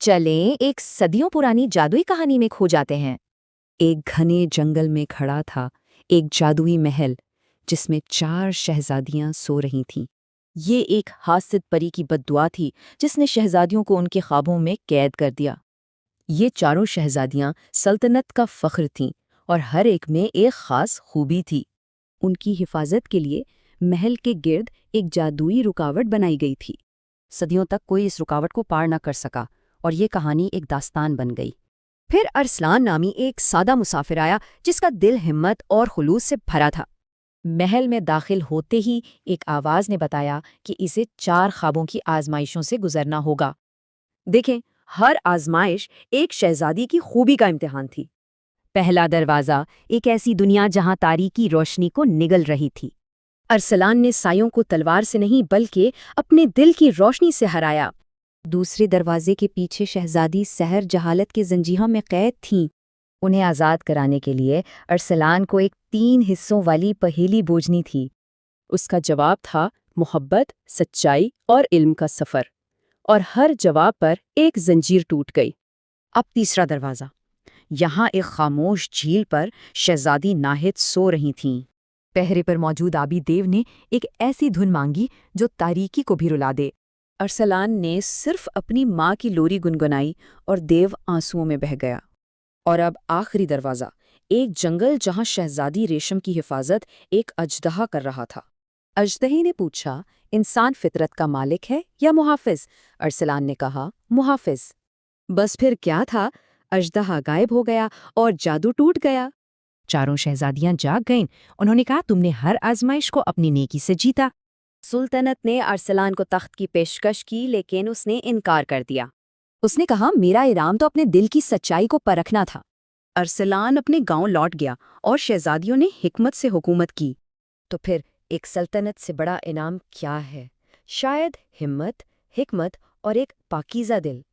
चलें एक सदियों पुरानी जादुई कहानी में खो जाते हैं। एक घने जंगल में खड़ा था एक जादुई महल जिसमें 4 शहजादियां सो रही थीं। ये एक हासिद परी की बद्दुआ थी जिसने शहजादियों को उनके ख्वाबों में कैद कर दिया। ये चारों शहजादियां सल्तनत का फख्र थीं और हर एक में एक खास खूबी थी। उनकी हिफाजत के लिए महल के गिर्द एक जादुई रुकावट बनाई गई थी। सदियों तक कोई इस रुकावट को पार न कर सका और ये कहानी एक दास्तान बन गई। फिर अरसलान नामी एक सादा मुसाफिर आया जिसका दिल हिम्मत और खुलूस से भरा था। महल में दाखिल होते ही एक आवाज़ ने बताया कि इसे 4 ख्वाबों की आजमाइशों से गुजरना होगा। देखें, हर आजमाइश एक शहजादी की खूबी का इम्तिहान थी। पहला दरवाज़ा एक ऐसी दुनिया जहां तारीकी रोशनी को निगल रही थी। अरसलान ने सायों को तलवार से नहीं बल्कि अपने दिल की रोशनी से हराया। दूसरे दरवाजे के पीछे शहजादी सहर जहालत के जंजीरों में कैद थीं। उन्हें आज़ाद कराने के लिए अरसलान को एक 3 हिस्सों वाली पहेली बूझनी थी। उसका जवाब था मोहब्बत, सच्चाई और इल्म का सफ़र। और हर जवाब पर एक जंजीर टूट गई। अब तीसरा दरवाज़ा। यहाँ एक खामोश झील पर शहजादी नाहिद सो रही थीं। पहरे पर मौजूद आबी देव ने एक ऐसी धुन मांगी जो तारीकी को भी रुला दे। अरसलान ने सिर्फ अपनी माँ की लोरी गुनगुनाई और देव आंसुओं में बह गया। और अब आखिरी दरवाज़ा, एक जंगल जहाँ शहजादी रेशम की हिफाजत एक अजदहा कर रहा था। अजदहे ने पूछा, इंसान फितरत का मालिक है या मुहाफिज? अरसलान ने कहा, मुहाफिज। बस फिर क्या था, अजदहा गायब हो गया और जादू टूट गया। चारों शहजादियां जाग गईं। उन्होंने कहा, तुमने हर आजमाइश को अपनी नेकी से जीता। सुल्तानत ने अरसलान को तख्त की पेशकश की लेकिन उसने इनकार कर दिया। उसने कहा, मेरा इनाम तो अपने दिल की सच्चाई को परखना था। अरसलान अपने गांव लौट गया और शहजादियों ने हिकमत से हुकूमत की। तो फिर एक सल्तनत से बड़ा इनाम क्या है? शायद हिम्मत, हिकमत और एक पाकीज़ा दिल।